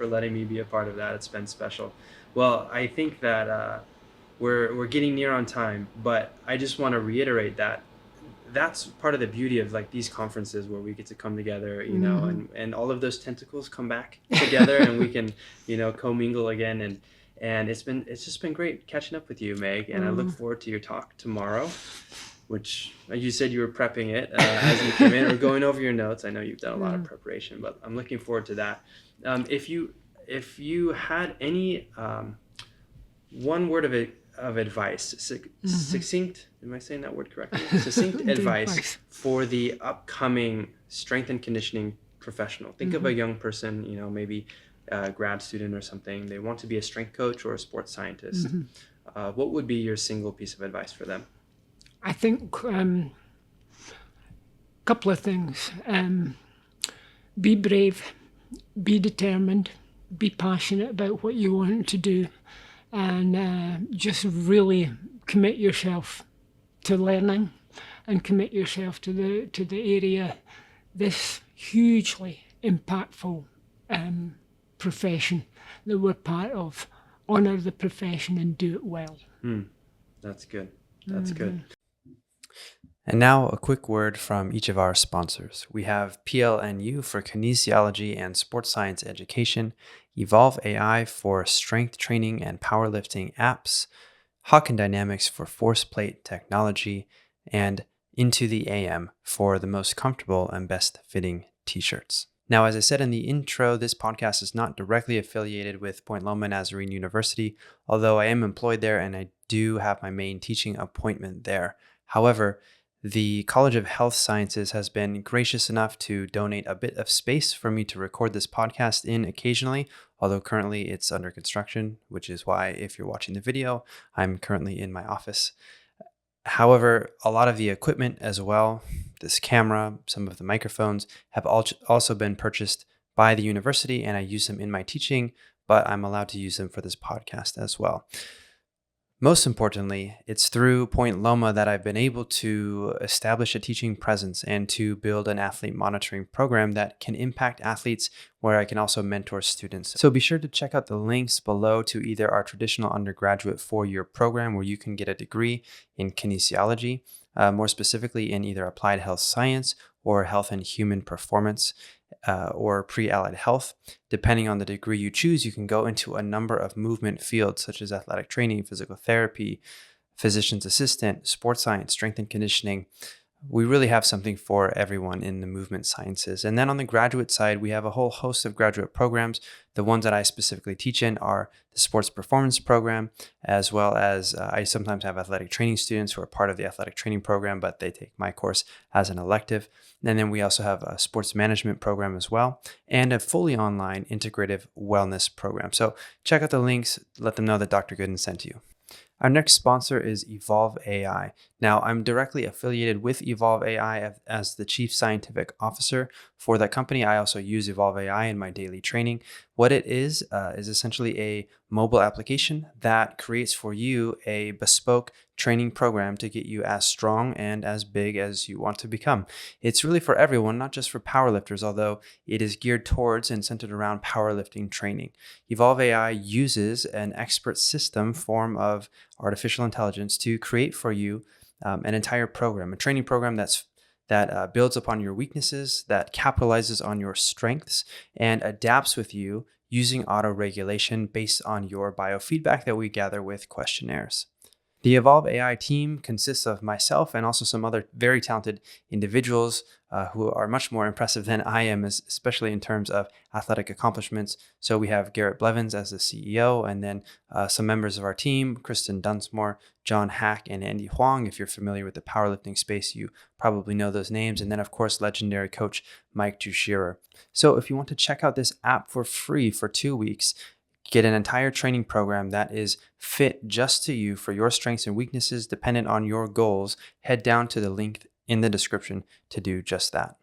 letting me be a part of that. It's been special. Well, I think that we're getting near on time, but I just want to reiterate that that's part of the beauty of like these conferences where we get to come together, you know, and all of those tentacles come back together and we can, you know, commingle again. And it's just been great catching up with you, Meg. And I look forward to your talk tomorrow, which you said you were prepping it as you came in or going over your notes. I know you've done a lot of preparation, but I'm looking forward to that. If you had any one word of advice, succinct, am I saying that word correctly? Succinct advice for the upcoming strength and conditioning professional. Think of a young person, you know, maybe a grad student or something. They want to be a strength coach or a sports scientist. What would be your single piece of advice for them? I think a couple of things. Be brave, be determined, be passionate about what you want to do, and just really commit yourself to learning and commit yourself to the area, this hugely impactful profession that we're part of. Honour the profession and do it well. That's good. That's good. And now a quick word from each of our sponsors. We have PLNU for kinesiology and sports science education, Evolve AI for strength training and powerlifting apps, Hawken Dynamics for force plate technology, and Into the AM for the most comfortable and best fitting t-shirts. Now, as I said in the intro, this podcast is not directly affiliated with Point Loma Nazarene University, although I am employed there and I do have my main teaching appointment there. However, the College of Health Sciences has been gracious enough to donate a bit of space for me to record this podcast in occasionally, although currently it's under construction, which is why if you're watching the video, I'm currently in my office. However, a lot of the equipment as well, this camera, some of the microphones have also been purchased by the university, and I use them in my teaching, but I'm allowed to use them for this podcast as well. Most importantly, it's through Point Loma that I've been able to establish a teaching presence and to build an athlete monitoring program that can impact athletes, where I can also mentor students. So be sure to check out the links below to either our traditional undergraduate 4-year program where you can get a degree in kinesiology, more specifically in either applied health science or health and human performance, or pre-allied health. Depending on the degree you choose, you can go into a number of movement fields such as athletic training, physical therapy, physician's assistant, sports science, strength and conditioning. We really have something for everyone in the movement sciences. And then on the graduate side, we have a whole host of graduate programs. The ones that I specifically teach in are the sports performance program, as well as I sometimes have athletic training students who are part of the athletic training program, but they take my course as an elective. And then we also have a sports management program as well, and a fully online integrative wellness program. So check out the links, let them know that Dr. Goodin sent you. Our next sponsor is Evolve AI. Now, I'm directly affiliated with Evolve AI as the Chief Scientific Officer for that company. I also use Evolve AI in my daily training. What it is essentially a mobile application that creates for you a bespoke training program to get you as strong and as big as you want to become. It's really for everyone, not just for powerlifters, although it is geared towards and centered around powerlifting training. Evolve AI uses an expert system form of artificial intelligence to create for you an entire program, a training program that builds upon your weaknesses, that capitalizes on your strengths, and adapts with you using auto-regulation based on your biofeedback that we gather with questionnaires. The Evolve AI team consists of myself and also some other very talented individuals who are much more impressive than I am, especially in terms of athletic accomplishments. So we have Garrett Blevins as the CEO, and then some members of our team, Kristen Dunsmore, John Hack, and Andy Huang. If you're familiar with the powerlifting space, you probably know those names. And then, of course, legendary coach Mike Jushirer. So if you want to check out this app for free for 2 weeks, get an entire training program that is fit just to you for your strengths and weaknesses dependent on your goals, head down to the link in the description to do just that.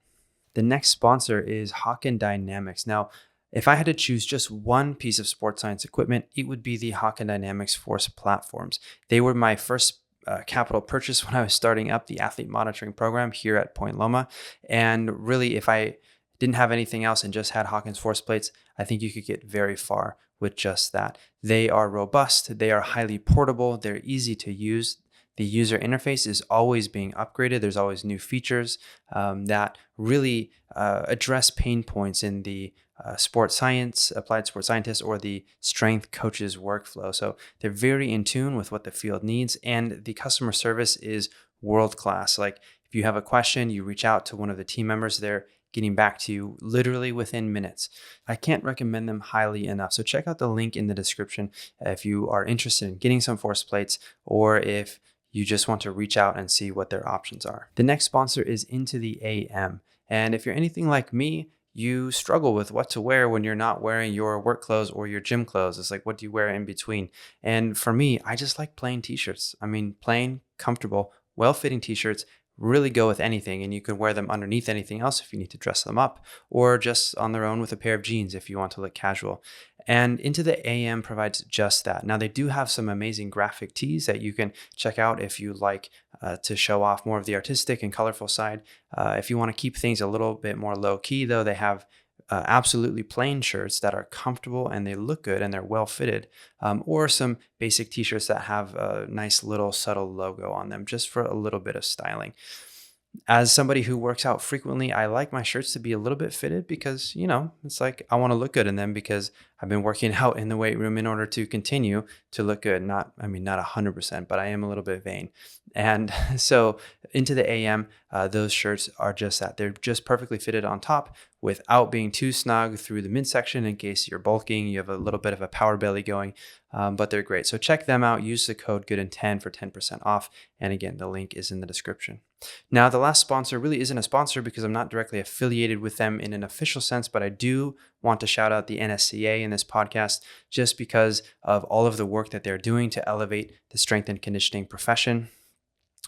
The next sponsor is Hawken Dynamics. Now, if I had to choose just one piece of sports science equipment, it would be the Hawken Dynamics Force platforms. They were my first capital purchase when I was starting up the athlete monitoring program here at Point Loma. And really, if I didn't have anything else and just had Hawkins force plates, I think you could get very far with just that. They are robust, they are highly portable, they're easy to use, The user interface is always being upgraded. There's always new features that really address pain points in the sports science, applied sports scientist, or the strength coach's workflow. So they're very in tune with what the field needs, and the customer service is world class. Like if you have a question, you reach out to one of the team members, they're getting back to you literally within minutes. I can't recommend them highly enough. So check out the link in the description if you are interested in getting some force plates, or if you just want to reach out and see what their options are. The next sponsor is Into the AM. And if you're anything like me, you struggle with what to wear when you're not wearing your work clothes or your gym clothes. It's like, what do you wear in between? And for me, I just like plain t-shirts. I mean, plain, comfortable, well-fitting t-shirts really go with anything, and you can wear them underneath anything else if you need to dress them up, or just on their own with a pair of jeans if you want to look casual. And Into the AM provides just that. Now, they do have some amazing graphic tees that you can check out if you like to show off more of the artistic and colorful side. If you want to keep things a little bit more low key, though, they have absolutely plain shirts that are comfortable and they look good and they're well fitted, or some basic t-shirts that have a nice little subtle logo on them just for a little bit of styling. As somebody who works out frequently, I like my shirts to be a little bit fitted because, it's like I want to look good in them because I've been working out in the weight room in order to continue to look good. Not 100%, but I am a little bit vain. And so Into the AM, those shirts are just that. They're just perfectly fitted on top without being too snug through the midsection in case you're bulking, you have a little bit of a power belly going, but they're great. So check them out. Use the code Goodin10 for 10% off. And again, the link is in the description. Now, the last sponsor really isn't a sponsor because I'm not directly affiliated with them in an official sense, but I do want to shout out the NSCA in this podcast just because of all of the work that they're doing to elevate the strength and conditioning profession.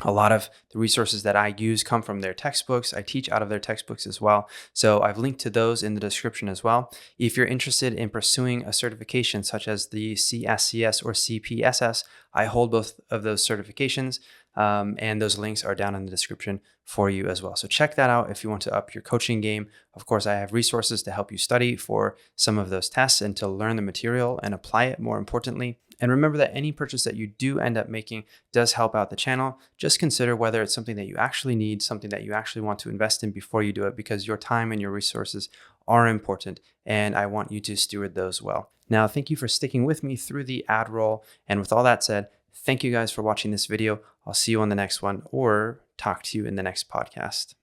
A lot of the resources that I use come from their textbooks. I teach out of their textbooks as well. So I've linked to those in the description as well. If you're interested in pursuing a certification such as the CSCS or CPSS, I hold both of those certifications. And those links are down in the description for you as well. So check that out if you want to up your coaching game. Of course, I have resources to help you study for some of those tests and to learn the material and apply it more importantly. And remember that any purchase that you do end up making does help out the channel. Just consider whether it's something that you actually need, something that you actually want to invest in before you do it, because your time and your resources are important, and I want you to steward those well. Now, thank you for sticking with me through the ad roll. And with all that said, thank you guys for watching this video. I'll see you on the next one or talk to you in the next podcast.